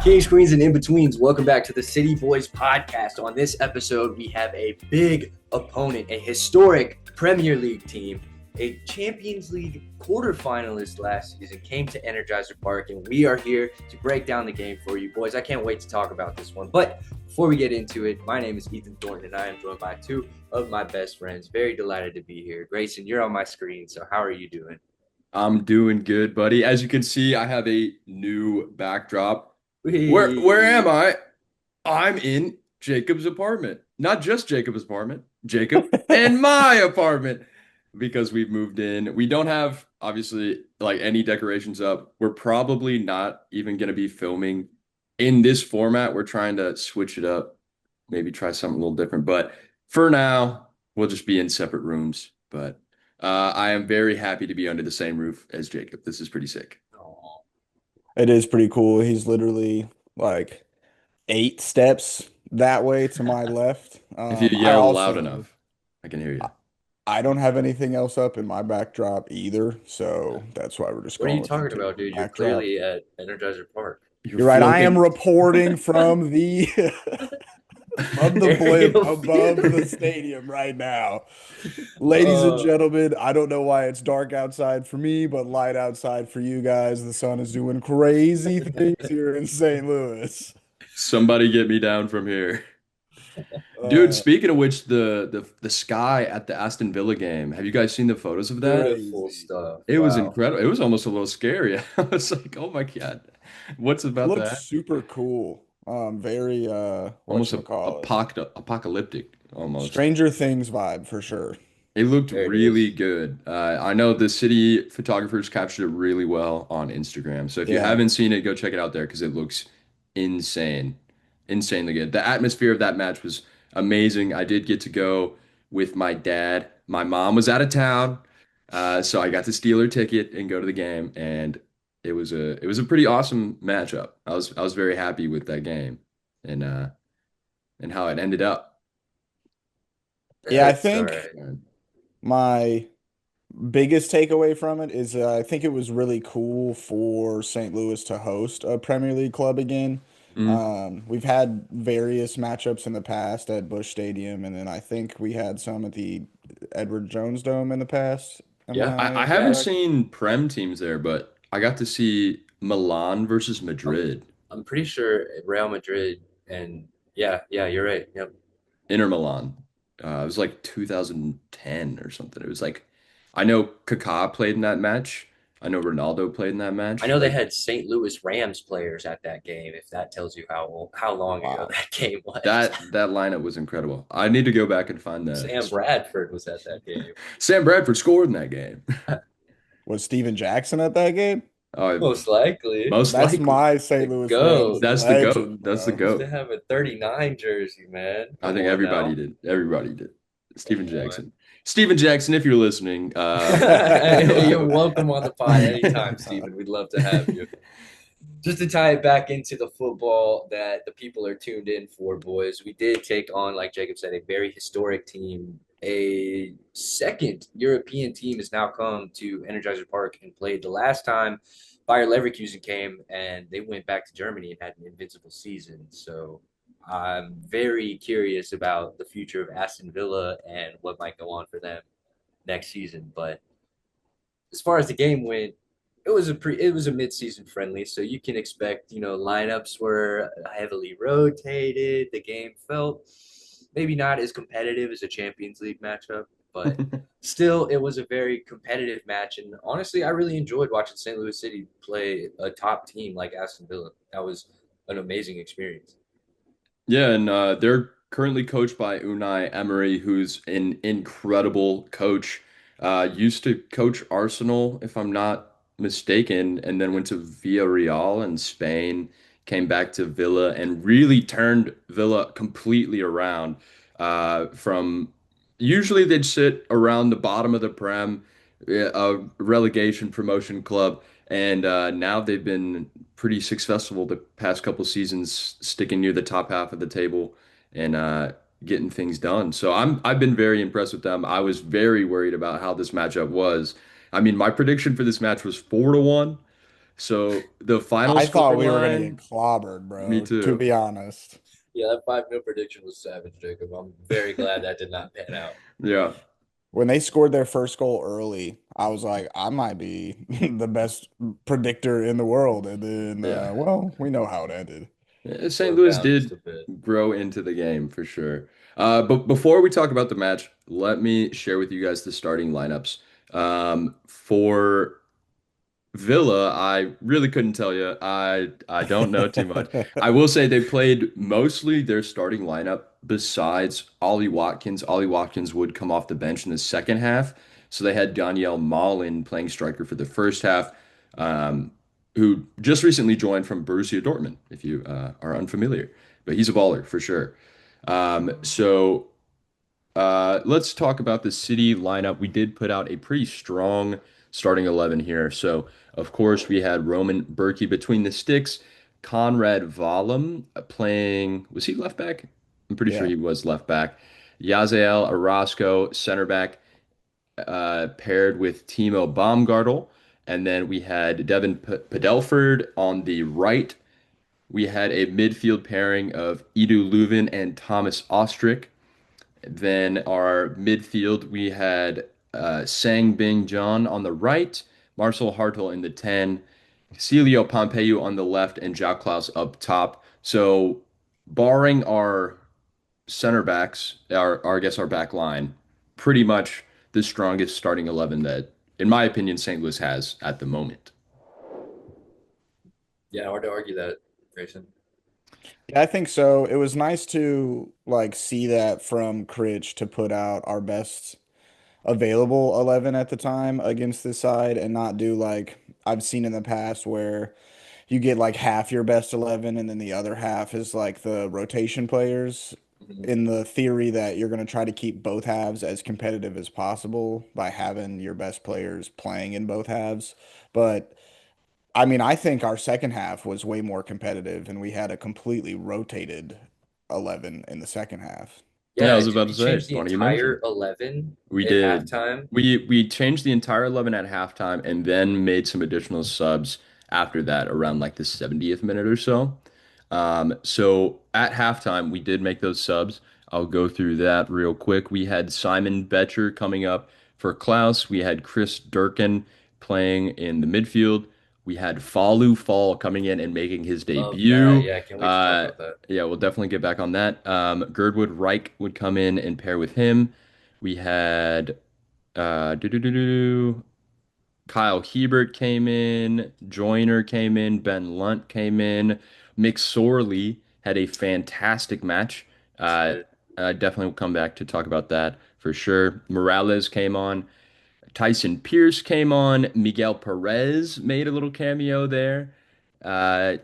Kings, Queens, and in-betweens, welcome back to the City Boys podcast. On this episode, we have a big opponent, a historic Premier League team, a Champions League quarterfinalist last season, came to Energizer Park, and we are here to break down the game for you. Boys, I can't wait to talk about this one. But before we get into it, my name is Ethan Thornton, and I am joined by two of my best friends. Very delighted to be here. Grayson, you're on my screen, so how are you doing? I'm doing good, buddy. As you can see, I have a new backdrop. Where am Whee! I? I'm in Jacob's apartment. Not just Jacob's apartment, Jacob and my apartment because we've moved in. We don't have obviously like any decorations up. We're probably not even going to be filming in this format. We're trying to switch it up, maybe try something a little different. But for now, we'll just be in separate rooms. But I am very happy to be under the same roof as Jacob. This is pretty sick. Aw. It is pretty cool. He's literally like 8 steps that way to my left. If you I yell loud also enough, I can hear you. I don't have anything else up in my backdrop either, so that's why we're just What are going you with the talking about, typical dude? You're backdrop. clearly at Energizer Park. You're right. I am floating. reporting from the from the blimp Aerial above the view. stadium right now. Ladies and Uh, gentlemen, I don't know why it's dark outside for me, but light outside for you guys. The sun is doing crazy things here in St. Louis. Somebody get me down from here. Dude, Uh, speaking of which, the sky at the Aston Villa game, have you guys seen the photos of that? Beautiful Crazy. stuff. It was Wow. incredible. It was almost a little scary. I was like, oh my God, what's about Looks that? super cool. Very Almost a, whatchamacallit. apocalyptic almost. Stranger Things vibe for sure. It looked There it really is. good. I know the city photographers captured it really well on Instagram. So if you Yeah. haven't seen it, go check it out there because it looks insane, insanely good. The atmosphere of that match was amazing. I did get to go with my dad. My mom was out of town, so I got to steal her ticket and go to the game, and it was a pretty awesome matchup. I was very happy with that game and and how it ended up. Yeah, I That's all think right. my biggest takeaway from it is I think it was really cool for St. Louis to host a Premier League club again. Mhm. We've had various matchups in the past at Busch Stadium, and then I think we had some at the Edward Jones Dome in the past. Am Yeah, I I haven't Yeah. correct? seen Prem teams there, but I got to see Milan versus I'm Madrid, I'm pretty sure Real Madrid and yeah, you're right. Yep. Inter Milan. It was like 2010 or something. It was like, I know Kaká played in that match. I know Ronaldo played in that I match. know they Like had St. Louis Rams players at that game, if that tells you how long ago Wow. that game was. that lineup was incredible. I need to go back and find that. Sam Bradford was at that game. Sam Bradford scored in that game. Was Steven Jackson at that game? Oh, Most likely. most That's likely. my The St. Louis Rams GOAT. That's the GOAT. legend, That's the bro. Used to GOAT. have a 39 jersey, man. I Come think on everybody now. did. Everybody did. Come Steven on. Jackson. Steven Jackson, if you're listening, You're welcome on the pod anytime, Stephen. We'd love to have you. Just to tie it back into the football that the people are tuned in for, boys, we did take on, like Jacob said, a very historic team. A second European team has now come to Energizer Park and played. The last time Bayer Leverkusen came and they went back to Germany and had an invincible season. So I'm very curious about the future of Aston Villa and what might go on for them next season. But as far as the game went, it was a mid-season friendly, so you can expect, lineups were heavily rotated. The game felt maybe not as competitive as a Champions League matchup, but still it was a very competitive match. And honestly, I really enjoyed watching St. Louis City play a top team like Aston Villa. That was an amazing experience. Yeah, and they're currently coached by Unai Emery, who's an incredible coach. Used to coach Arsenal, if I'm not mistaken, and then went to Villarreal in Spain, came back to Villa, and really turned Villa completely around. From usually they'd sit around the bottom of the Prem, a relegation promotion club, and now they've been pretty successful the past couple seasons, sticking near the top half of the table and getting things done. So I've been very impressed with them. I was very worried about how this matchup was. I mean, my prediction for this match was 4-1. So the final I thought score we were gonna get line, clobbered, me bro, to too. be honest. Yeah, that 5-0 prediction was savage, Jacob. I'm very glad that did not pan out. Yeah. When they scored their first goal early, I was like, I might be the best predictor in the world. And then, Yeah. well, we know how it ended. St. Slowed Louis down just did a bit. grow into the game for sure. But before we talk about the match, let me share with you guys the starting lineups. For Villa, I really couldn't tell you. I don't know too much. I will say they played mostly their starting lineup besides Ollie Watkins. Ollie Watkins would come off the bench in the second half. So they had Danielle Malin playing striker for the first half, um, who just recently joined from Borussia Dortmund, if you are unfamiliar. But he's a baller for sure. Let's talk about the City lineup. We did put out a pretty strong starting 11 here. So, of course, we had Roman Berkey between the sticks, Conrad Valum playing, was he left back? I'm pretty sure Yeah. he was left back. Yazael Orozco, center back, paired with Timo Baumgartel. And then we had Devin Padelford on the right. We had a midfield pairing of Edu Leuven and Thomas Ostrich. Then our midfield, we had Sang Bing John on the right, Marcel Hartel in the 10, Celio Pompeu on the left, and Jacques Klaus up top. So, barring our center backs, I guess our back line, pretty much the strongest starting 11 that, in my opinion, St. Louis has at the moment. Yeah, hard to argue that, Grayson. Yeah, I think so. It was nice to like see that from Critch to put out our best available 11 at the time against this side and not do like I've seen in the past where you get like half your best 11 and then the other half is like the rotation players Mhm. in the theory that you're going to try to keep both halves as competitive as possible by having your best players playing in both halves. But I mean, I think our second half was way more competitive and we had a completely rotated 11 in the second half. Yeah, I Yeah, was did about we to say, change the funny you entire mentioned. 11 We at did. halftime? We changed the entire 11 at halftime and then made some additional subs after that around like the 70th minute or so. So at halftime, we did make those subs. I'll go through that real quick. We had Simon Betcher coming up for Klaus. We had Chris Durkin playing in the midfield. We had Falu Fall coming in and making his Love that. debut. Yeah, can't wait to talk Uh, about that. yeah, we'll definitely get back on that. Girdwood Reich would come in and pair with him. We had uh, doo -doo -doo -doo. Kyle Hebert came in, Joyner came in, Ben Lunt came in. Mick Sorley had a fantastic match. Yes, he Uh, did. I definitely will come back to talk about that for sure. Morales came on. Tyson Pierce came on. Miguel Perez made a little cameo there. Uh,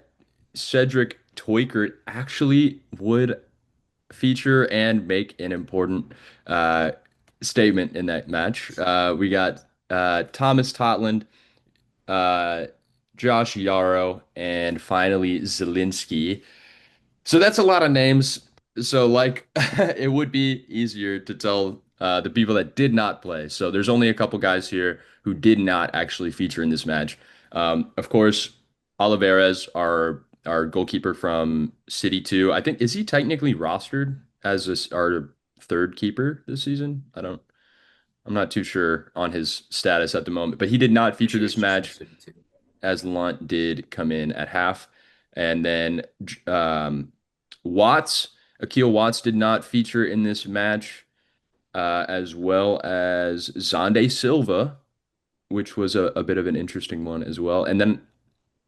Cedric Toikert actually would feature and make an important uh, statement in that match. We got Thomas Totland, uh, Josh Yarrow, and finally Zelinski. So that's a lot of names. So like it would be easier to tell the people that did not play. So there's only a couple guys here who did not actually feature in this match. Of course, Olivares, our goalkeeper from City 2. I think is he technically rostered as our third keeper this season? I'm not too sure on his status at the moment, but he did not feature this Appreciate you from match City too. as Lunt did come in at half. And then Watts, Akil Watts did not feature in this match, as well as Zonde Silva, which was a bit of an interesting one as well. And then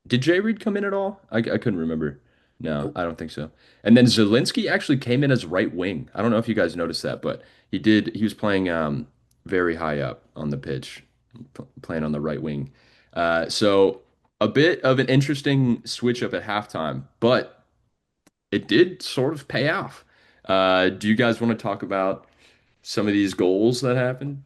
did Jay Reed come in at all? I couldn't remember. No, Nope. I don't think so. And then Zelinski actually came in as right wing. I don't know if you guys noticed that, but he did. He was playing very high up on the pitch, playing on the right wing. So a bit of an interesting switch up at halftime, but it did sort of pay off. Do you guys want to talk about some of these goals that happened?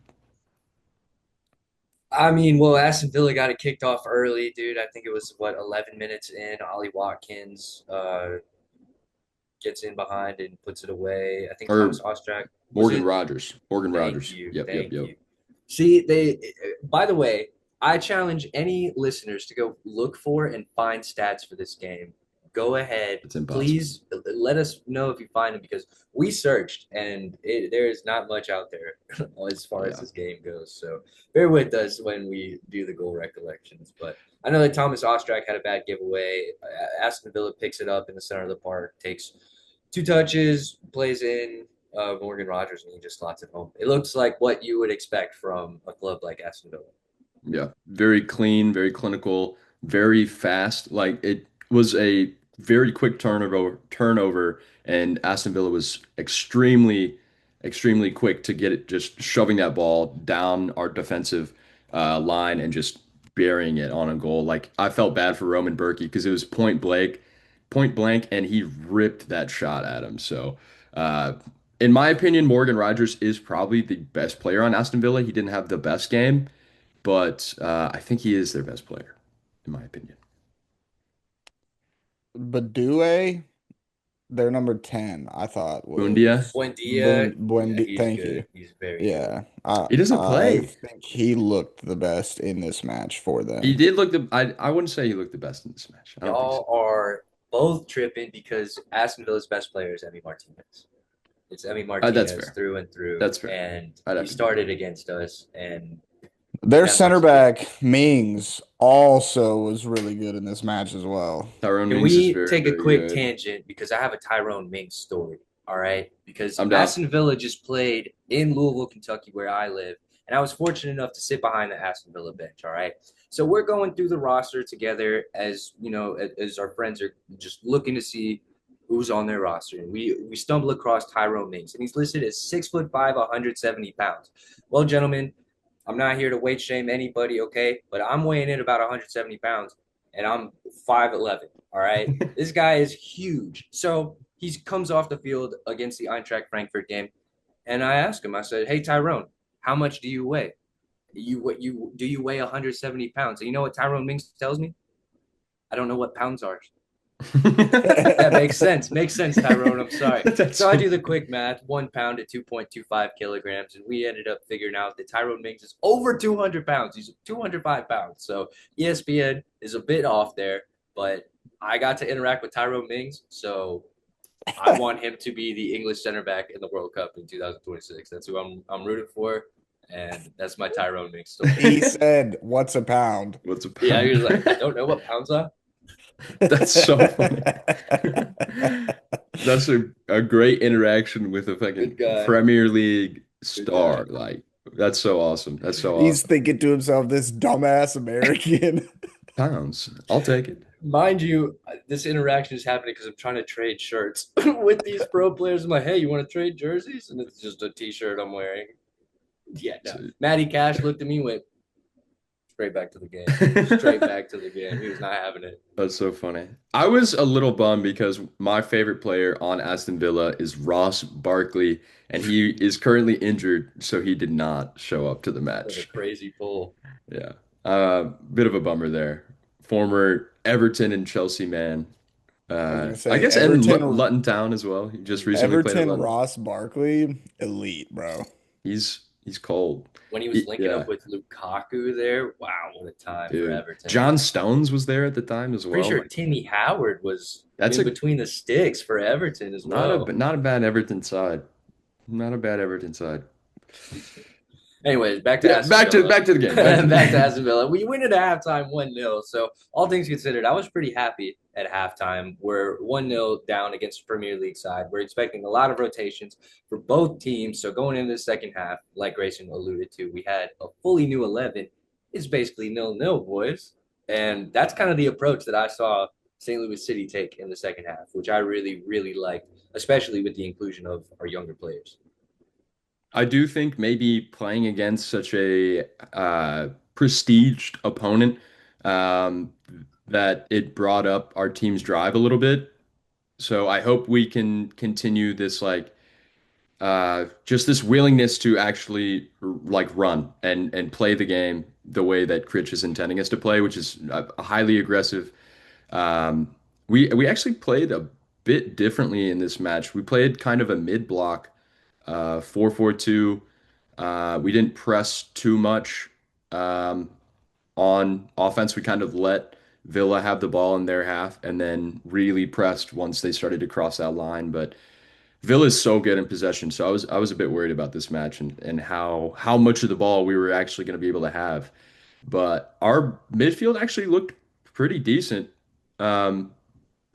I mean, well, Aston Villa got it kicked off early, dude. I think it was what 11 minutes in. Ollie Watkins gets in behind and puts it away. I think Thomas Or Ostrak was Morgan it? Rogers? Morgan Thank Rogers. you, Yep, yep, thank yep. you. See, they. By the way, I challenge any listeners to go look for and find stats for this game. Go ahead. It's impossible. Please let us know if you find them because we searched and there is not much out there as far as Yeah. this game goes. So bear with us when we do the goal recollections. But I know that Thomas Ostrak had a bad giveaway. Aston Villa picks it up in the center of the park, takes two touches, plays in Morgan Rogers, and he just slots it home. It looks like what you would expect from a club like Aston Villa. Yeah, very clean, very clinical, very fast. Like it was a very quick turnover, and Aston Villa was extremely quick to get it, just shoving that ball down our defensive line and just burying it on a goal. Like I felt bad for Roman Berkey because it was point blank, and he ripped that shot at him. So, in my opinion, Morgan Rogers is probably the best player on Aston Villa. He didn't have the best game, but I think he is their best player, in my opinion. Badue, their number 10, I thought Bundia, was Buendia, yeah, he's Thank good. you. He's very good. Yeah, he doesn't I play. think he looked the best in this match for He them. did look I wouldn't say he looked the best in this match. I don't think so. Y'all are both tripping because Aston Villa's best player is Emi Martinez. It's Emi That's Martinez fair. through and through, That's fair. and I'd he have to give started him against us, and Their that center much is back, Mings, also was really good in this match as well. Tyrone Can Mings is we very, take a very quick good. tangent because I have a Tyrone Mings story, all right? Because I'm down. Aston Villa just played in Louisville, Kentucky, where I live, and I was fortunate enough to sit behind the Aston Villa bench, all right? So we're going through the roster together as, you know, as our friends are just looking to see who's on their roster. And we stumble across Tyrone Mings, and he's listed as 6'5", 170 pounds. Well, gentlemen, I'm not here to weight shame anybody, okay? But I'm weighing in about 170 pounds and I'm 5'11. All right. This guy is huge. So he comes off the field against the Eintracht Frankfurt game. And I asked him, I said, "Hey, Tyrone, how much do you weigh? Do you weigh 170 pounds?" And you know what Tyrone Mings tells me? I don't know what pounds are. That makes sense. Makes sense, Tyrone. I'm sorry. That's So I so do the funny. quick math, 1 pound at 2.25 kilograms, and we ended up figuring out that Tyrone Mings is over 200 pounds. He's 205 pounds. So ESPN is a bit off there, but I got to interact with Tyrone Mings, so I want him to be the English center back in the World Cup in 2026. That's who I'm rooting for, and that's my Tyrone Mings story. He said, "What's a pound?" What's a Yeah, he pound? was like, "I don't know what pounds are." That's so funny. That's a great interaction with a fucking Good guy. Premier League Good guy. star. Like, that's so awesome. That's so He's awesome. thinking to himself, "This dumbass American." Pounds. I'll take it. Mind you, this interaction is happening because I'm trying to trade shirts with these pro players. I'm like, "Hey, you want to trade jerseys?" And it's just a T-shirt I'm wearing. Yeah, no. Matty Cash looked at me and went straight back to the game. Straight back to the game. He was not having it. That's so funny. I was a little bummed because my favorite player on Aston Villa is Ross Barkley, and he is currently injured, so he did not show up to the What a match. crazy pull. Yeah. Bit of a bummer there. Former Everton and Chelsea man. I was gonna I say guess and Luton Town as well. He just recently played at Everton Luton. Ross Barkley, elite, bro. He's cold. When he was linking Yeah, up with Lukaku there, wow, what a time for dude. Everton. John Stones was there at the time as Pretty well. sure Timmy Howard was That's in a between the sticks for Everton as well. not a bad Everton side. Not a bad Everton side. Anyways, back to Yeah, Aston Villa. back to the game. Back to the Back to game. Aston Villa. We win at halftime 1-0. So all things considered, I was pretty happy at halftime. We're 1-0 down against the Premier League side. We're expecting a lot of rotations for both teams. So going into the second half, like Grayson alluded to, we had a fully new 11. It's basically 0-0, boys. And that's kind of the approach that I saw St. Louis City take in the second half, which I really, really liked, especially with the inclusion of our younger players. I do think maybe playing against such a prestiged opponent, um, that it brought up our team's drive a little bit. So I hope we can continue this like just this willingness to actually like run and play the game the way that Critch is intending us to play, which is a highly aggressive. Um, we actually played a bit differently in this match. We played kind of a mid block 4-4-2. We didn't press too much. Um, on offense. We kind of let Villa have the ball in their half and then really pressed once they started to cross that line. But Villa is so good in possession, so I was a bit worried about this match and how much of the ball we were actually going to be able to have. But our midfield actually looked pretty decent. Um,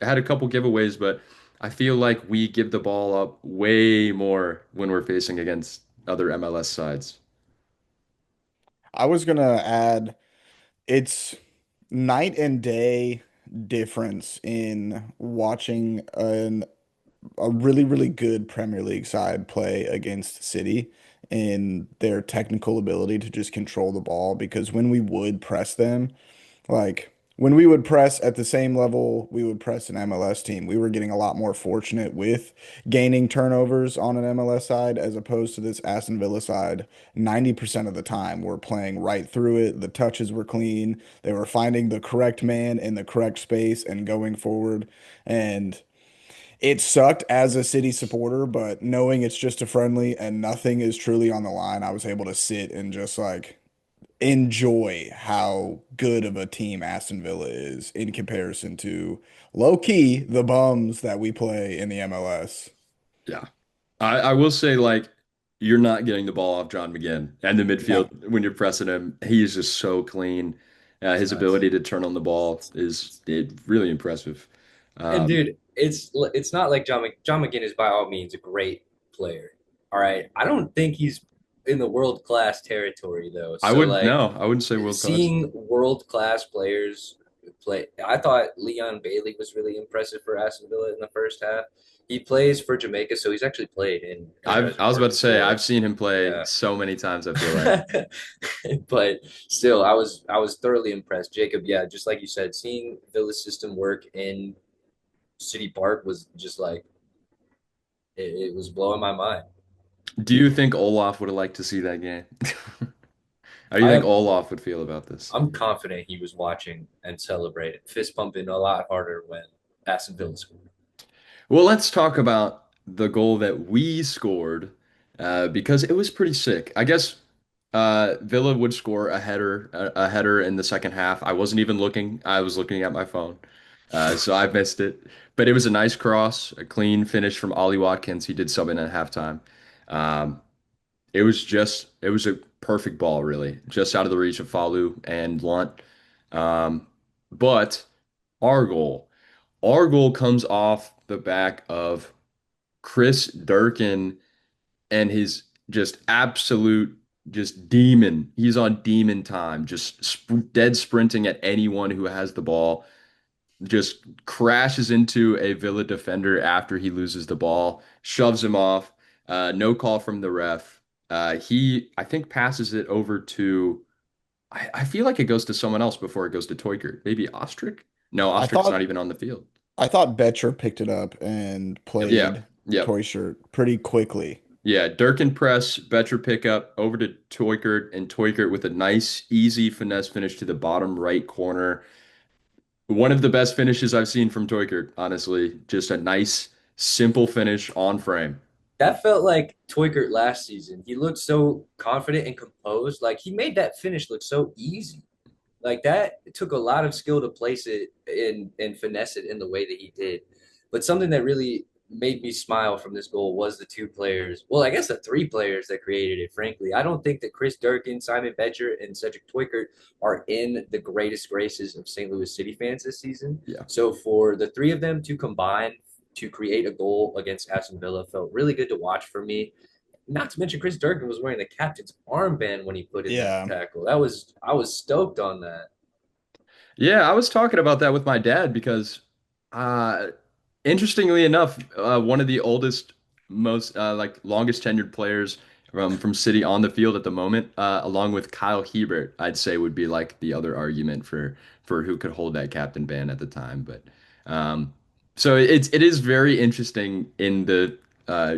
had a couple giveaways, but I feel like we give the ball up way more when we're facing against other MLS sides. I was gonna add it's night and day difference in watching a really, really good Premier League side play against City in their technical ability to just control the ball. Because when we would press them, like when we would press at the same level we would press an MLS team, we were getting a lot more fortunate with gaining turnovers on an MLS side as opposed to this Aston Villa side. 90% of the time we're playing right through it. The touches were clean. They were finding the correct man in the correct space and going forward. And it sucked as a City supporter, but knowing it's just a friendly and nothing is truly on the line, I was able to sit and just like enjoy how good of a team Aston Villa is in comparison to low key the bums that we play in the MLS. Yeah. I will say, like, you're not getting the ball off John McGinn and the No, midfield when you're pressing him. He is just so clean. His Nice. ability to turn on the ball is really impressive. And Um, dude, it's not like John McGinn is by all means a great player. All right, I don't think he's in the world class territory though. I So would like no, I wouldn't say world class. seeing world class players play, I thought Leon Bailey was really impressive for Aston Villa in the first half. He plays for Jamaica, so he's actually played in I was about American to say soil. I've seen him play Yeah. so many times, I feel like. But still, I was thoroughly impressed. Jacob, yeah, just like you said, seeing Villa's system work in City Park was just like it was blowing my mind. Do you think Olaf would have liked to see that game? How do you I think have Olaf would feel about this? I'm confident he was watching and celebrating, fist pumping a lot harder when Aston Villa scored. Well, let's talk about the goal that we scored because it was pretty sick. I guess Villa would score a header in the second half. I wasn't even looking. I was looking at my phone, so I missed it. But it was a nice cross, a clean finish from Ollie Watkins. He did sub in at halftime. Um, it was a perfect ball, really, just out of the reach of Falu and Lunt. Um, but our goal. Our goal comes off the back of Chris Durkin and his just absolute just demon. He's on demon time, just dead sprinting at anyone who has the ball. Just crashes into a Villa defender after he loses the ball, shoves him off. No call from the ref. I think, passes it over to. I feel like it goes to someone else before it goes to Toykert. Maybe Ostrich? No, I Ostrich's not thought even on the field. I thought Betcher picked it up and Yeah, played yep. Toy Shirt pretty quickly. Yeah, Durkin press, Betcher pickup over to Toykert, and Toykert with a nice, easy finesse finish to the bottom right corner. One of the best finishes I've seen from Toykert, honestly. Just a nice, simple finish on frame. That felt like Toykert last season. He looked so confident and composed. Like he made that finish look so easy. Like that it took a lot of skill to place it in and finesse it in the way that he did. But something that really made me smile from this goal was the two players. Well, I guess the three players that created it, frankly. I don't think that Chris Durkin, Simon Betcher, and Cedric Twickert are in the greatest graces of St. Louis City fans this season. Yeah. So for the three of them to combine to create a goal against Aston Villa felt really good to watch for me. Not to mention Chris Durkin was wearing the captain's armband when he put in that Yeah. tackle. I was stoked on that. Yeah, I was talking about that with my dad because, uh, interestingly enough, one of the oldest, most like longest tenured players from City on the field at the moment, along with Kyle Hebert, I'd say would be like the other argument for who could hold that captain band at the time. But so it is very interesting in the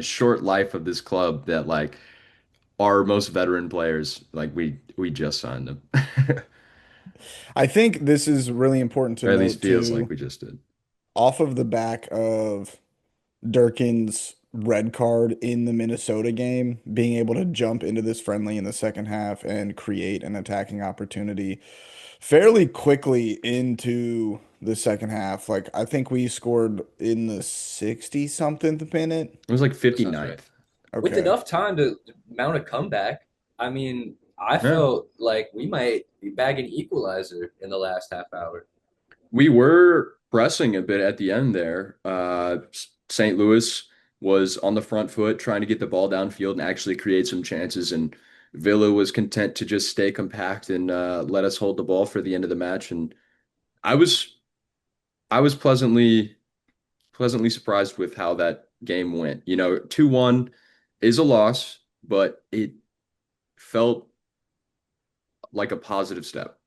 short life of this club that like our most veteran players, like we just signed them, I think this is really important to or at least note feels like too, we just did. off of the back of Durkin's red card in the Minnesota game, being able to jump into this friendly in the second half and create an attacking opportunity fairly quickly into the second half. Like I think we scored in the 60 something minute. It was like That sounds right. 59th. With Okay. enough time to mount a comeback, I mean, I Yeah. felt like we might be bagging equalizer in the last half hour. We were pressing a bit at the end there. St. Louis was on the front foot trying to get the ball downfield and actually create some chances. And Villa was content to just stay compact and let us hold the ball for the end of the match. And I was I was pleasantly surprised with how that game went. 2-1 is a loss, but it felt like a positive step.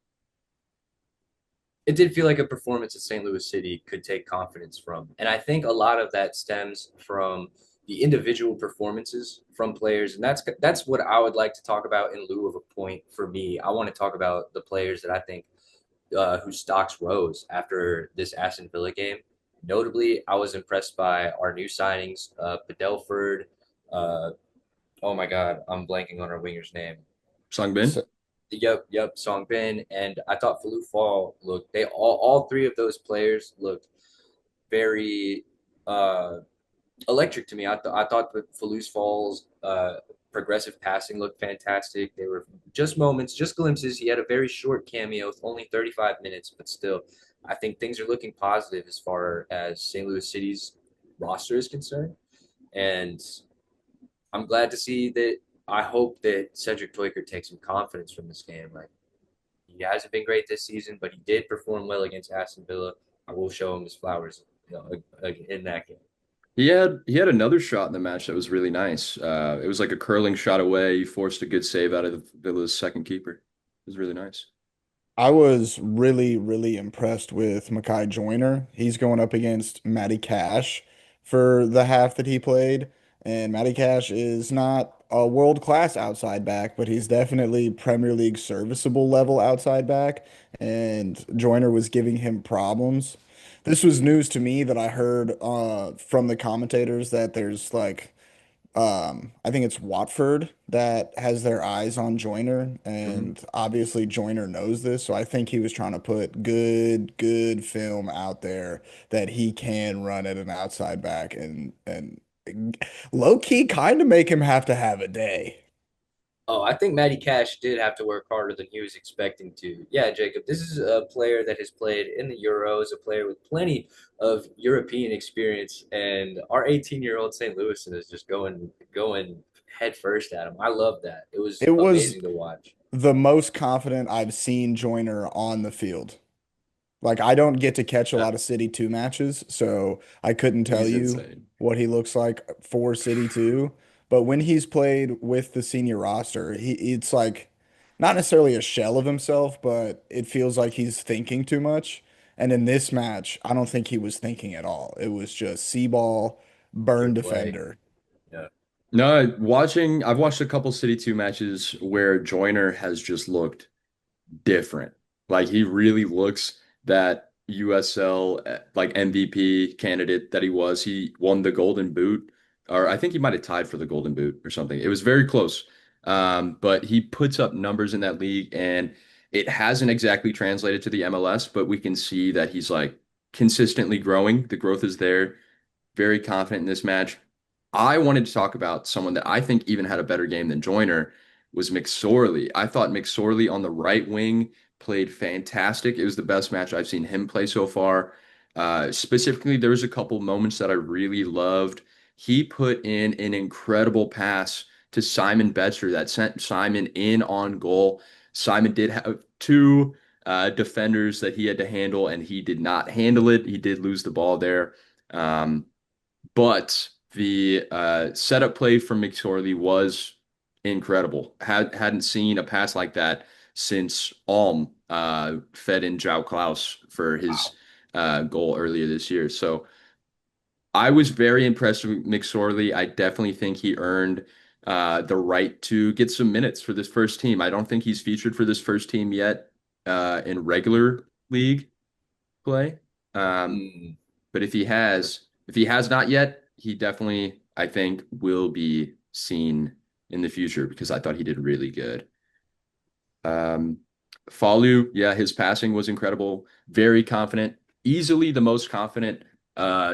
It did feel like a performance that St. Louis City could take confidence from. And I think a lot of that stems from the individual performances from players. And that's what I would like to talk about in lieu of a point for me. I want to talk about the players that I think whose stocks rose after this Aston Villa game. Notably, I was impressed by our new signings, Padelford. Uh, oh my God, I'm blanking on our winger's name. Sangbin? Yep, Song Bin, and I thought Falou Fall looked. They all three of those players looked very uh, electric to me. I thought that Falou Fall's progressive passing looked fantastic. They were just moments, just glimpses. He had a very short cameo, only 35 minutes, but still, I think things are looking positive as far as St. Louis City's roster is concerned, and I'm glad to see that. I hope that Cedric Toiker takes some confidence from this game. Like he hasn't been great this season, but he did perform well against Aston Villa. I will show him his flowers, in that game. He had another shot in the match that was really nice. It was like a curling shot away. He forced a good save out of Villa's second keeper. It was really nice. I was really, really impressed with Makai Joyner. He's going up against Matty Cash for the half that he played. And Matty Cash is not a world-class outside back, but he's definitely Premier League serviceable level outside back. And Joyner was giving him problems. This was news to me that I heard from the commentators that there's like I think it's Watford that has their eyes on Joyner, Mhm. and obviously Joyner knows this, so I think he was trying to put good film out there that he can run at an outside back and low key kind of make him have to have a day. Oh, I think Matty Cash did have to work harder than he was expecting to. Yeah, Jacob, this is a player that has played in the Euros, a player with plenty of European experience, and our 18-year-old St. Louisan is just going head first at him. I love that. It was It was amazing to watch. the most confident I've seen Joyner on the field. Like I don't get to catch a Yeah, lot of City 2 matches, so I couldn't tell he's you insane. what he looks like for City 2. But when he's played with the senior roster, it's like not necessarily a shell of himself, but it feels like he's thinking too much. And in this match, I don't think he was thinking at all. It was just see ball, burn Pure play. defender. Yeah. No, I've watched a couple City 2 matches where Joyner has just looked different. Like he really looks that USL like MVP candidate that he was. He won the Golden Boot, or I think he might have tied for the Golden Boot or something. It was very close. But he puts up numbers in that league, and it hasn't exactly translated to the MLS, but we can see that he's like consistently growing. The growth is there. Very confident in this match. I wanted to talk about someone that I think even had a better game than Joyner was McSorley. I thought McSorley on the right wing played fantastic. It was the best match I've seen him play so far. Specifically, there was a couple moments that I really loved. He put in an incredible pass to Simon Betzer that sent Simon in on goal. Simon did have two defenders that he had to handle, and he did not handle it. He did lose the ball there. Um, but the setup play from McSorley was incredible. Hadn't seen a pass like that since Alm fed in João Klaus for his Wow. goal earlier this year. So I was very impressed with McSorley. I definitely think he earned the right to get some minutes for this first team. I don't think he's featured for this first team yet in regular league play. Um, Mm. but if he has not yet, he definitely I think will be seen in the future because I thought he did really good. Um, Falu, yeah, his passing was incredible. Very confident, easily the most confident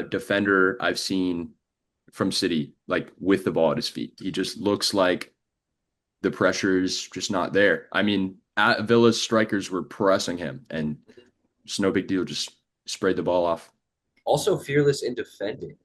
defender I've seen from City, like with the ball at his feet. He just looks like the pressure is just not there. I mean, at Villa's strikers were pressing him, and it's no big deal. Just sprayed the ball off. Also fearless in defending.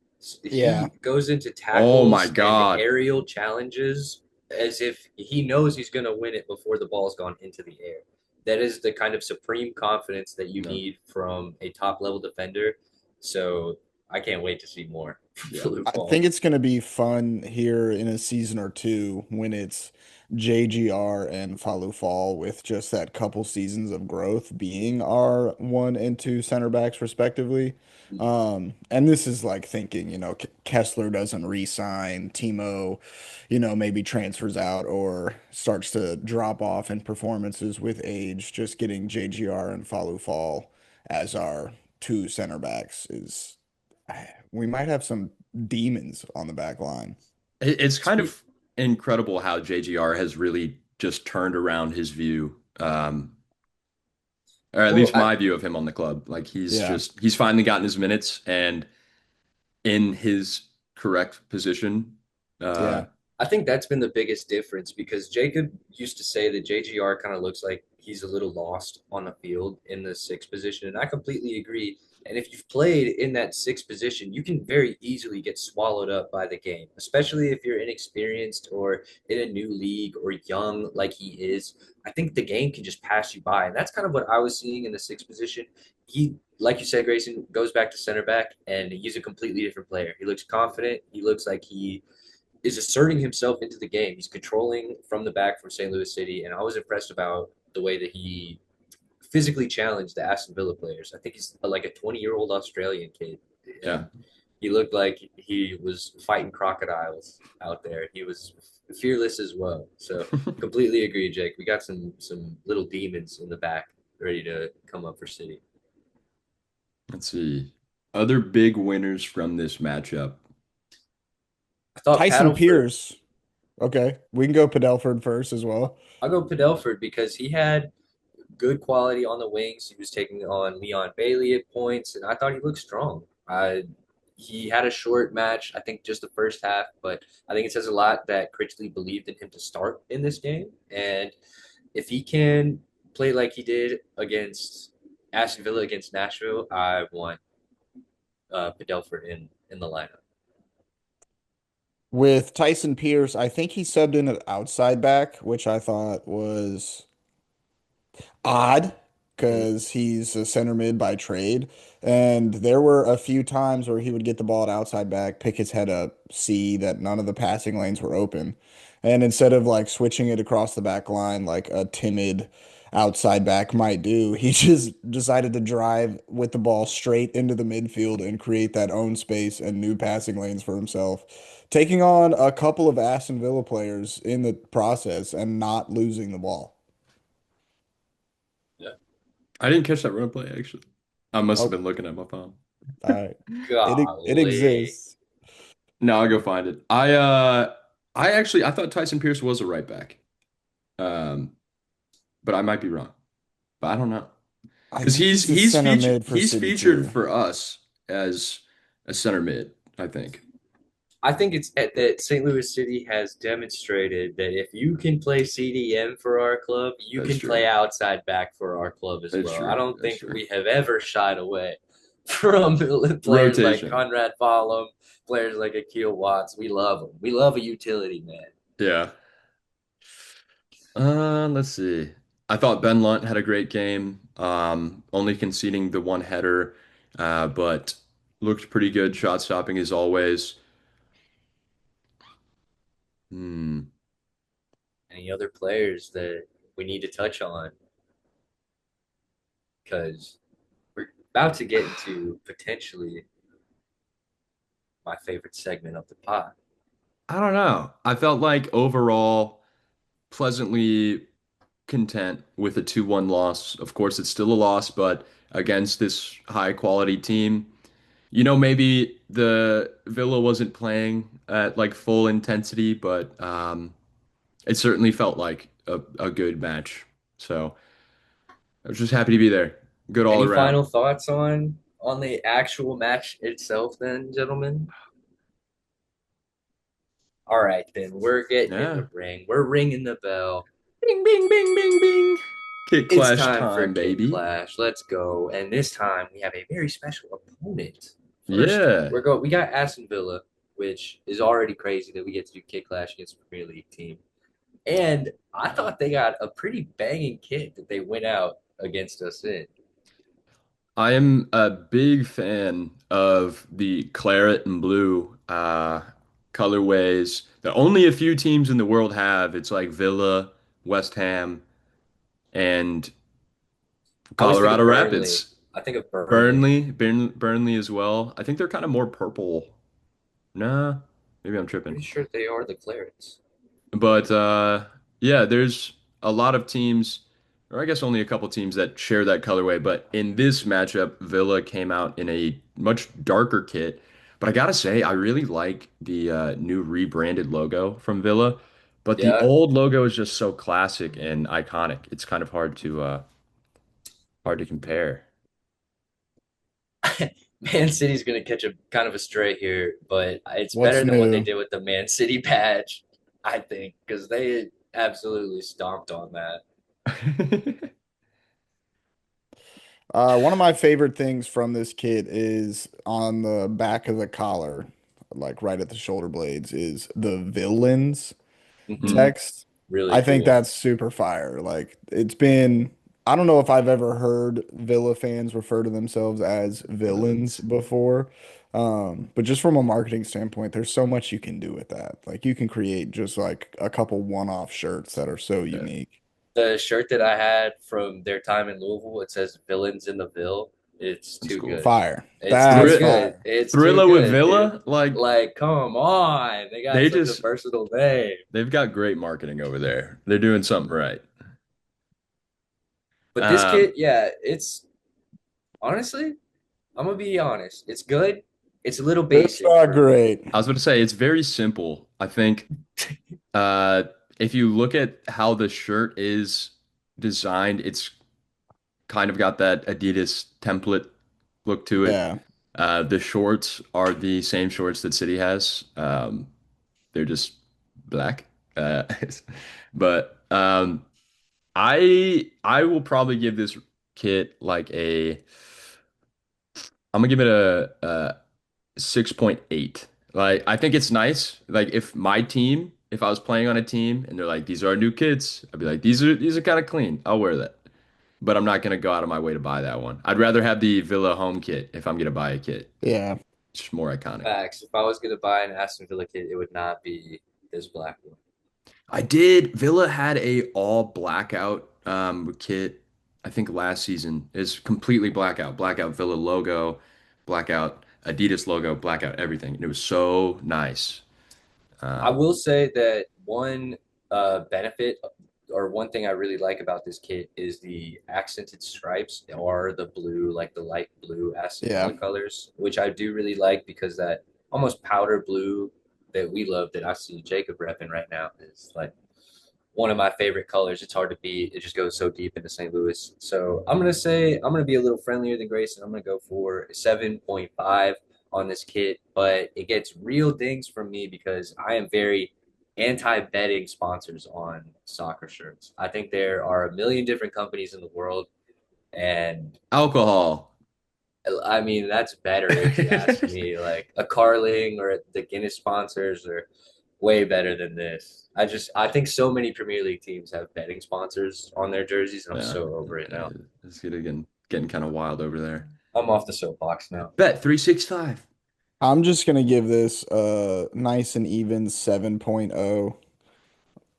Yeah. He goes into Oh my tackles and God. aerial challenges as if he knows he's going to win it before the ball's gone into the air. That is the kind of supreme confidence that you No. need from a top level defender. So I can't wait to see more Yeah. from Blue I Ball. think it's going to be fun here in a season or two when it's JGR and Falou Fall with just that couple seasons of growth being our one and two center backs respectively. And this is like thinking, Kessler doesn't re-sign, Timo, maybe transfers out or starts to drop off in performances with age. Just getting JGR and Falou Fall as our two center backs is we might have some demons on the back line. It's kind Spe- of incredible how JGR has really just turned around his view, or at well, least my view of him on the club. Like Yeah, he's finally gotten his minutes and in his correct position. Uh, yeah, I think that's been the biggest difference because Jacob used to say that JGR kind of looks like he's a little lost on the field in the sixth position. And I completely agree. And if you've played in that sixth position, you can very easily get swallowed up by the game, especially if you're inexperienced or in a new league or young like he is. I think the game can just pass you by. And that's kind of what I was seeing in the sixth position. He, like you said, Grayson, goes back to center back and he's a completely different player. He looks confident. He looks like he is asserting himself into the game. He's controlling from the back for St. Louis City, and I was impressed about the way that he physically challenged the Aston Villa players. I think he's like a 20-year-old Australian kid, yeah. and he looked like he was fighting crocodiles out there. He was fearless as well. So completely agree, Jake. We got some little demons in the back ready to come up for City. Let's see. Other big winners from this matchup. I thought Tyson Paddleford. Pierce. Okay, we can go Padelford first as well. I'll go Padelford because he had good quality on the wings. He was taking on Leon Bailey at points, and I thought he looked strong. He had a short match, I think just the first half, but I think it says a lot that Critchley believed in him to start in this game. And if he can play like he did against Aston Villa against Nashville, I want Padelford in the lineup. With Tyson Pierce, I think he subbed in at outside back, which I thought was odd Mm-hmm. because he's a center mid by trade. And there were a few times where he would get the ball at outside back, pick his head up, see that none of the passing lanes were open. And instead of like switching it across the back line like a timid outside back might do, he just decided to drive with the ball straight into the midfield and create that own space and new passing lanes for himself, taking on a couple of Aston Villa players in the process and not losing the ball. Yeah. I didn't catch that run play actually. I must have Oh, been looking at my phone. all right. It Golly. exists. No, I'll go find it. I actually I thought Tyson Pierce was a right back. Um, but I might be wrong. But I don't know. I Because think he's the center mid for he's City featured too. for us as a center mid, I think. I think it's that St. Louis City has demonstrated that if you can play CDM for our club, you That's can true. play outside back for our club as That's well. I true. don't That's think true. we have ever shied away from players like Rotation. Conrad Fallum, players like Akil Watts. We love them. We love a utility man. Yeah. Let's see. I thought Ben Lunt had a great game. Only conceding the one header, but looked pretty good shot stopping as always. Hmm. Any other players that we need to touch on? Because we're about to get into potentially my favorite segment of the pod. I don't know. I felt like overall pleasantly content with a 2-1 loss. Of course, it's still a loss, but against this high quality team. Maybe the Villa wasn't playing at like full intensity, but it certainly felt like a good match. So I was just happy to be there. Good all Any around. final thoughts on the actual match itself, then, gentlemen? All right, then we're getting in Yeah. the ring. We're ringing the bell. Bing, bing, bing, bing, bing. Kick It's Clash time for time, Kid baby. Clash. Let's go. And this time we have a very special opponent. First, Yeah. we got Aston Villa, which is already crazy that we get to do Kid Clash against a Premier League team. And I thought they got a pretty banging kit that they went out against us in. I am a big fan of the claret and blue colorways that only a few teams in the world have. It's like Villa, West Ham, and I always think Colorado of Burnley. Rapids. I think of Burnley. Burnley as well. I think they're kind of more purple. Nah, maybe I'm tripping. Pretty sure they are the Clarets. But yeah, there's a lot of teams, or I guess only a couple teams that share that colorway. But in this matchup, Villa came out in a much darker kit. But I gotta say, I really like the new rebranded logo from Villa. But the Yeah. old logo is just so classic and iconic. It's kind of hard to compare. Man City's gonna catch a kind of a stray here, but it's What's better than what they new? did with the Man City badge, I think, because they absolutely stomped on that. One of my favorite things from this kit is on the back of the collar, like right at the shoulder blades, is the villains Hmm. Mm, text. Really I think cool. that's super fire. Like it's been, I don't know if I've ever heard Villa fans refer to themselves as villains Villains. before. But just from a marketing standpoint, there's so much you can do with that. Like you can create just like a couple one-off shirts that are so yeah. unique. The shirt that I had from their time in Louisville, it says "Villains in the Ville." It's That's too cool. good. Fire. It's too That's Thri good. fire. It's too Thrilla with good, dude. Villa, like Like, come on. They got they such a just versatile name. they've got great marketing over there. They're doing something right. But this Um, kit, yeah, it's honestly, I'm gonna be honest. It's good. It's a little It's basic not for me. great. I was about to say it's very simple. I think uh, if you look at how the shirt is designed, it's kind of got that Adidas template look to it. Yeah. The shorts are the same shorts that City has. They're just black. Uh, but I will probably give this kit like I'm gonna give it a 6.8. Like I think it's nice. Like if I was playing on a team and they're like, these are our new kits, I'd be like, these are kind of clean. I'll wear that. But I'm not gonna go out of my way to buy that one. I'd rather have the Villa home kit if I'm gonna buy a kit. Yeah. It's just more iconic. Facts. If I was gonna buy an Aston Villa kit, it would not be this black one. I did. Villa had a all blackout kit, I think last season. Is completely blackout. Blackout Villa logo, blackout Adidas logo, blackout everything. And it was so nice. I Um, will say that one benefit or one thing I really like about this kit is the accented stripes or the blue, like the light blue Aston Yeah. Villa colors, which I do really like because that almost powder blue that we love that I see Jacob repping right now is like one of my favorite colors. It's hard to beat. It just goes so deep into St. Louis. So I'm gonna say I'm gonna be a little friendlier than Grayson. I'm gonna go for a 7.5 on this kit, but it gets real dings from me because I am very anti-betting sponsors on soccer shirts. I think there are a million different companies in the world, and Alcohol. I mean that's better if you ask me. Like a Carling or the Guinness sponsors are way better than this. I think so many Premier League teams have betting sponsors on their jerseys, and I'm Yeah, so over it now. it's getting kind of wild over there. I'm off the soapbox now. Bet 365. I'm just gonna give this a nice and even 7.0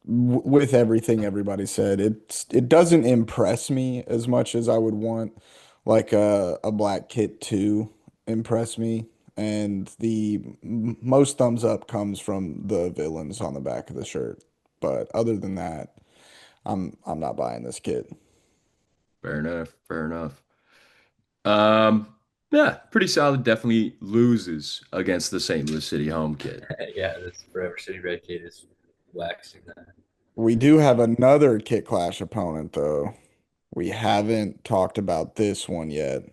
with everything everybody said. It doesn't impress me as much as I would want like a black kit to impress me. And the most thumbs up comes from the villains on the back of the shirt. But other than that, I'm not buying this kit. Fair enough. Fair enough. Um, Yeah, pretty solid. Definitely loses against the St. Louis City home kit. Yeah, this Forever City Red Kid is waxing that. We do have another Kit Clash opponent, though. We haven't talked about this one yet.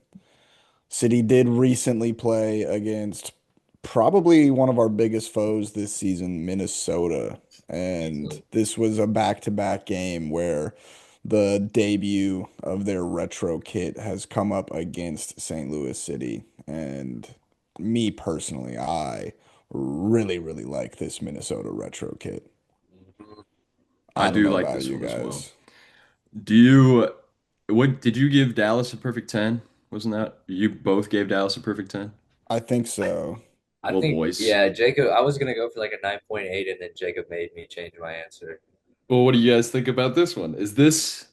City did recently play against probably one of our biggest foes this season, Minnesota. And Easily. this was a back-to-back game where the debut of their retro kit has come up against St. Louis City. And me personally, I really, really like this Minnesota retro kit. Mhm. I I don't do know like about this you one as well. guys. Do you, what did you give Dallas a perfect 10? Wasn't that you both gave Dallas a perfect 10? I think I, so. I Well, think, boys. yeah, Jacob, I was gonna go for like a 9.8, and then Jacob made me change my answer. Well, what do you guys think about this one? Is this,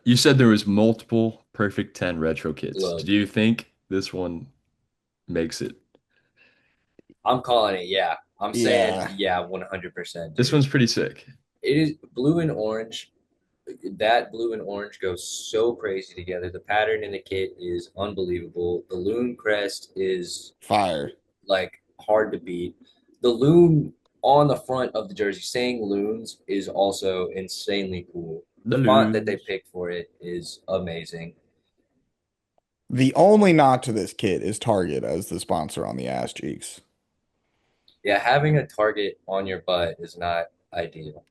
you said there was multiple perfect 10 retro kits. Look, Do you think this one makes it? I'm calling it, yeah. I'm saying, Yeah. yeah, 100%, This dude. one's pretty sick. It is blue and orange. That blue and orange goes so crazy together. The pattern in the kit is unbelievable. The loon crest is Fire. like hard to beat. The loon on the front of the jersey saying loons is also insanely cool. The The font that they loons. picked for it is amazing. The only knock to this kit is Target as the sponsor on the ass cheeks. Yeah, having a target on your butt is not ideal.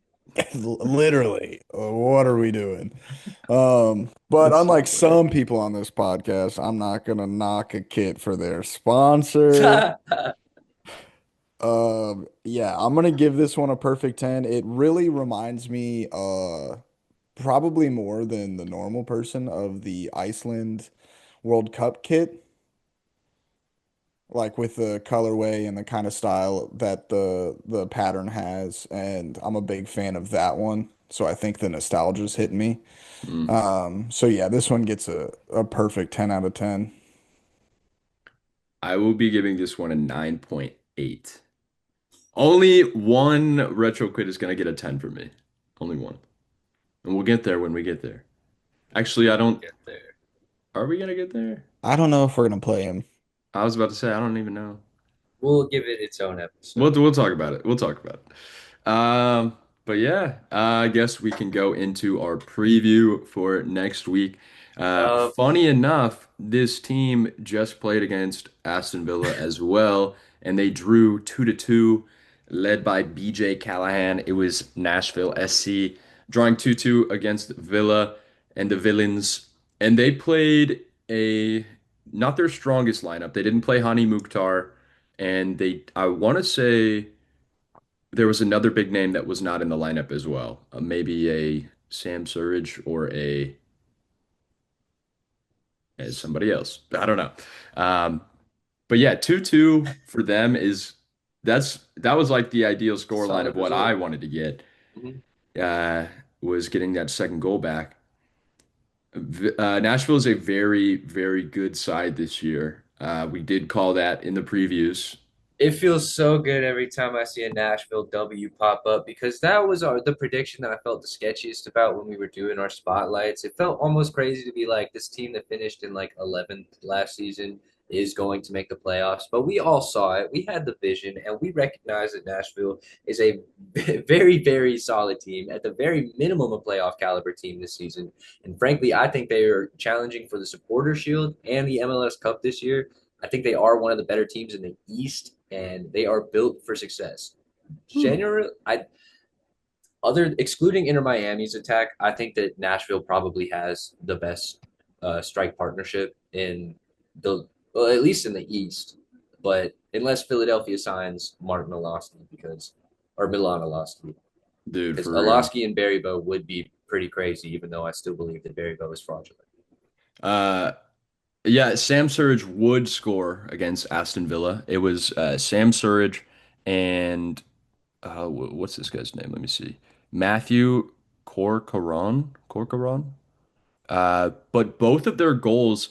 Literally, what are we doing? But That's so unlike funny. some people on this podcast, I'm not gonna knock a kit for their sponsor. Yeah, I'm gonna give this one a perfect 10. It really reminds me, probably more than the normal person of the Iceland World Cup kit. Like with the colorway and the kind of style that the pattern has, and I'm a big fan of that one. So I think the nostalgia's hitting me. Mm. So yeah, this one gets a perfect 10 out of 10. I will be giving this one a 9.8. Only one retro quit is going to get a 10 for me. Only one. And we'll get there when we get there. Actually, I We'll don't. get there. Are we going to get there? I don't know if we're gonna play him. I was about to say, I don't even know. We'll give it its own We'll, episode. we'll talk about it. We'll talk about it. But yeah, I guess we can go into our preview for next week. Uh, Funny enough, this team just played against Aston Villa as well, and they drew 2-2, led by BJ Callahan. It was Nashville SC drawing 2-2 against Villa and the Villains, and they played a not their strongest lineup. They didn't play Hani Mukhtar, and they I want to say there was another big name that was not in the lineup as well. Maybe a Sam Surridge or a as somebody else. I don't know. Um, but yeah, 2-2 for them is that was like the ideal score line of solid what I result. wanted to get. Mhm. Uh, was getting that second goal back. Nashville is a very, very good side this year. We did call that in the previews. It feels so good every time I see a Nashville W pop up because that was the prediction that I felt the sketchiest about when we were doing our spotlights. It felt almost crazy to be like this team that finished in like 11th last season is going to make the playoffs, but we all saw it. We had the vision and we recognize that Nashville is a very, very solid team, at the very minimum a playoff caliber team this season. And frankly, I think they are challenging for the Supporter Shield and the MLS Cup this year. I think they are one of the better teams in the East, and they are built for success. Hmm. General, I other excluding Inter Miami's attack, I think that Nashville probably has the best strike partnership in the well, at least in the East. But unless Philadelphia signs Martin Olowski because or Milan Olowski, Dude, because for real. Olowski and Berrybo would be pretty crazy, even though I still believe that Berrybo is fraudulent. Uh, Yeah, Sam Surridge would score against Aston Villa. It was Sam Surridge and what's this guy's name? Let me see. Matthew Corcoran. But both of their goals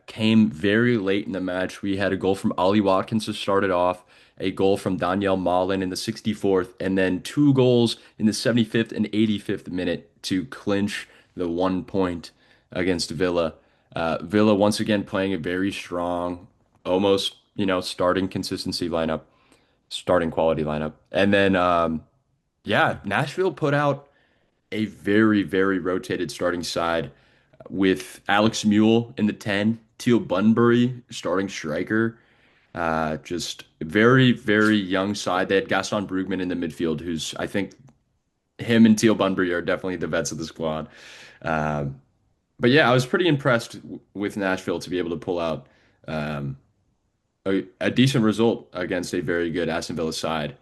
came very late in the match. We had a goal from Ollie Watkins to start it off, a goal from Danielle Malen in the 64th, and then two goals in the 75th and 85th minute to clinch the 1 point against Villa. Villa once again playing a very strong, almost, starting consistency lineup, starting quality lineup. And then, yeah, Nashville put out a very, very rotated starting side with Alex Mule in the 10, Teal Bunbury starting striker. Just very, very young side. They had Gaston Brugman in the midfield, who's, I think, him and Teal Bunbury are definitely the vets of the squad. Um, but yeah, I was pretty impressed with Nashville to be able to pull out um, a decent result against a very good Aston Villa side.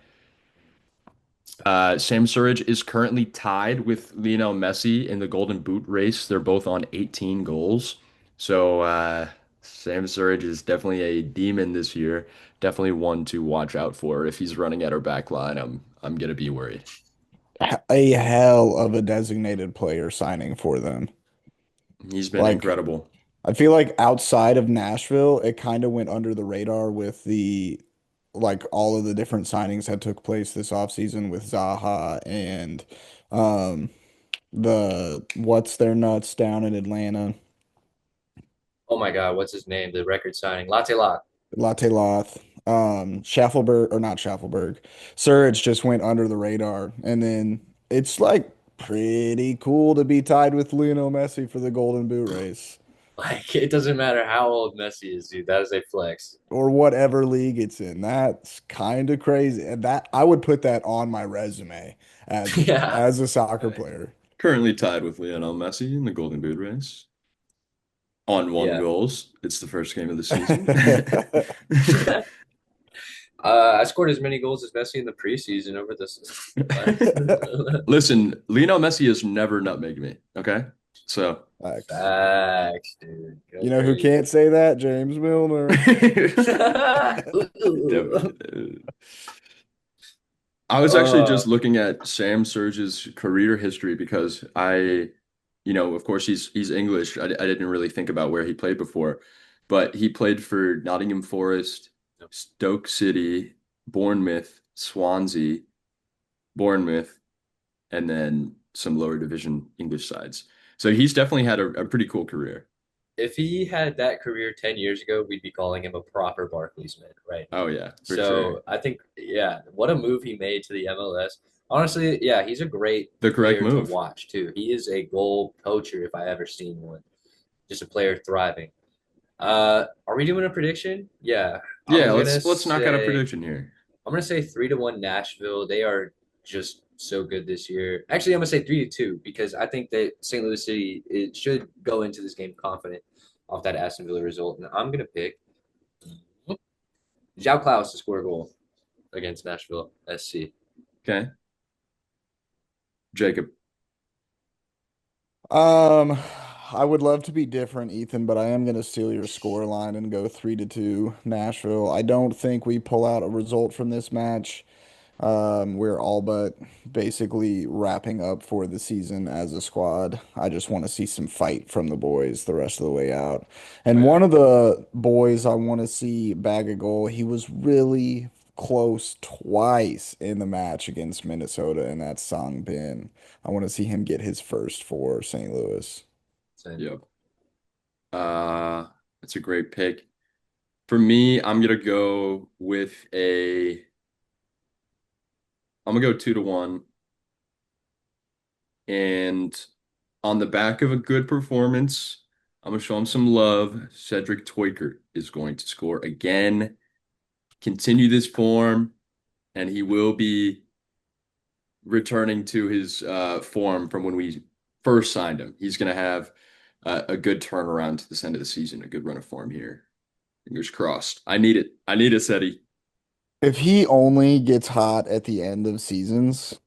Sam Surridge is currently tied with Lionel Messi in the Golden Boot race. They're both on 18 goals. So Sam Surridge is definitely a demon this year. Definitely one to watch out for. If he's running at our back line, I'm gonna be worried. A hell of a designated player signing for them. He's been Like, incredible. I feel like outside of Nashville, it kind of went under the radar with the like all of the different signings that took place this offseason with Zaha and um the what's their nuts down in Atlanta, Oh my God, what's his name? The record signing, Latte Lock. Latte Loth, Schaffelberg or not Schaffelberg. Surge just went under the radar. And then it's like pretty cool to be tied with Lionel Messi for the Golden Boot race. Like it doesn't matter how old Messi is, dude. That is a flex. Or whatever league it's in. That's kind of crazy. And that I would put that on my resume Yeah. as a soccer player. Currently tied with Lionel Messi in the Golden Boot race on one Yeah. goals. It's the first game of the season. I scored as many goals as Messi in the preseason over this. Listen, Lionel Messi has never nutmegged me. Okay, so Facts. Facts, dude. Go You know who crazy. can't say that? James Milner. Definitely. I was actually uh, just looking at Sam Surge's career history because of course he's English. I didn't really think about where he played before, but he played for Nottingham Forest, Stoke City, Bournemouth, Swansea, Bournemouth, and then some lower division English sides. So he's definitely had a pretty cool career. if he had that career 10 years ago, we'd be calling him a proper Barclaysman right now. Oh yeah, for sure. So I think, yeah, what a move he made to the MLS. Honestly, yeah, he's a great The correct player to move. watch too. He is a goal poacher if I ever seen one. Just a player thriving. Are we doing a prediction? Yeah, Yeah, I'm gonna let's knock out a say prediction here. I'm gonna say 3-1 Nashville. They are just so good this year. Actually, I'm gonna say 3-2 because I think that St. Louis City it should go into this game confident off that Aston Villa result, and I'm gonna pick Zhao Klaus to score a goal against Nashville SC. Okay, Jacob. Um, I would love to be different, Ethan, but I am going to steal your score line and go 3-2 Nashville. I don't think we pull out a result from this match. We're all but basically wrapping up for the season as a squad. I just want to see some fight from the boys the rest of the way out. Oh, And yeah. one of the boys I want to see bag a goal, he was really close twice in the match against Minnesota, and that's Song Bin. I want to see him get his first for St. Louis. Same. Yep. Uh, that's a great pick. For me, I'm gonna go 2-1. And on the back of a good performance, I'm gonna show him some love. Cedric Toikert is going to score again, continue this form, and he will be returning to his form from when we first signed him. He's gonna have a good turnaround to this end of the season, a good run of form here. Fingers crossed. I need it. I need it, Seti. If he only gets hot at the end of seasons,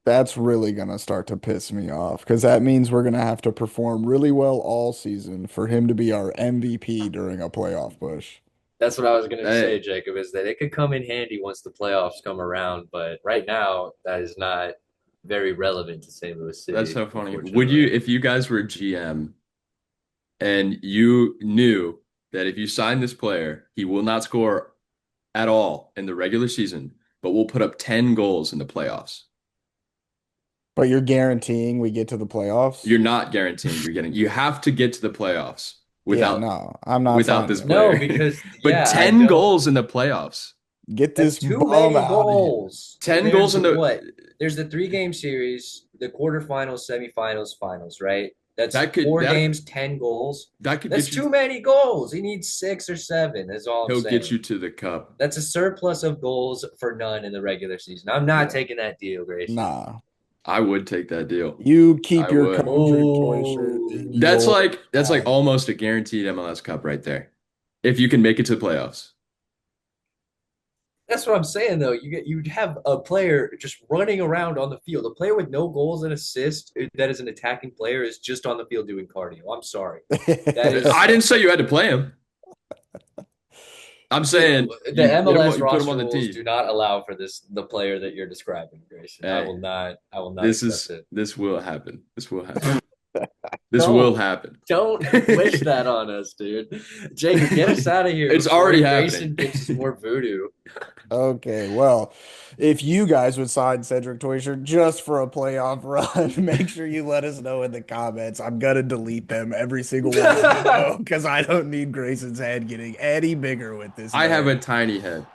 that's really gonna start to piss me off because that means we're gonna have to perform really well all season for him to be our MVP during a playoff push. That's what I was gonna say, Hey, Jacob, is that it could come in handy once the playoffs come around, but right now that is not very relevant to St. Louis that's City, so funny. Would you, unfortunately. if you guys were GM and you knew that if you sign this player, he will not score at all in the regular season, but will put up 10 goals in the playoffs? But you're guaranteeing we get to the playoffs? You're not guaranteeing you have to get to the playoffs. Yeah, without no, I'm not without signing this it. No, player. because But yeah, I 10 don't. goals in the playoffs. Get That's this too bum many out of here. goals. 10 There's goals in the what? There's the 3 game series, the quarterfinals, semifinals, finals, right? That's that could 4 games, 10 goals. that could That's get you too many goals. He needs 6 or 7, is all I'm he'll get saying. you to the cup. That's a surplus of goals for none in the regular season. I'm not Yeah. taking that deal, Grayson. Nah. I would take that deal. You keep I your would. Kodrick toy shirt Oh. in That's your like bag. almost a guaranteed MLS Cup right there. If you can make it to the playoffs. That's what I'm saying, though. You'd have a player just running around on the field. A player with no goals and assists that is an attacking player is just on the field doing cardio. I'm sorry. That is I didn't say you had to play him. I'm saying the MLS you put him roster on the rules team. do not allow for the player that you're describing, Grayson. I Hey, will not This accept it. this will happen. This will happen. This Don't. will happen. Don't wish that on us, dude. Jacob, get us out of here. It's before already Grayson happening. gives us more voodoo. Okay, well, if you guys would sign Cedric Toysher just for a playoff run, make sure you let us know in the comments. I'm gonna delete them, every single one of them, though, because I don't need Grayson's head getting any bigger with this I have man. a tiny head.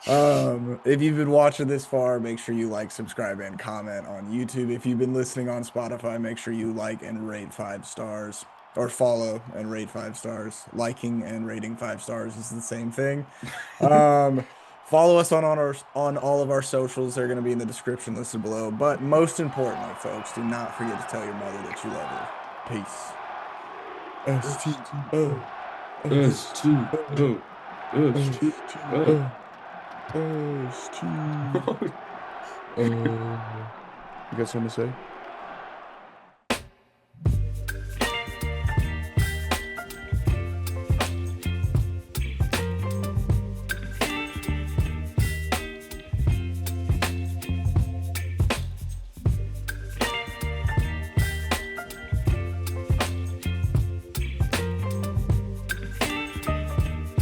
If you've been watching this far, make sure you like, subscribe, and comment on YouTube. If you've been listening on Spotify, make sure you like and rate 5 stars, or follow and rate 5 stars. Liking and rating 5 stars is the same thing. Follow us on all of our socials. They're going to be in the description listed below. But most importantly, folks, do not forget to tell your mother that you love her. Peace. STO. STO. STO. You got something to say?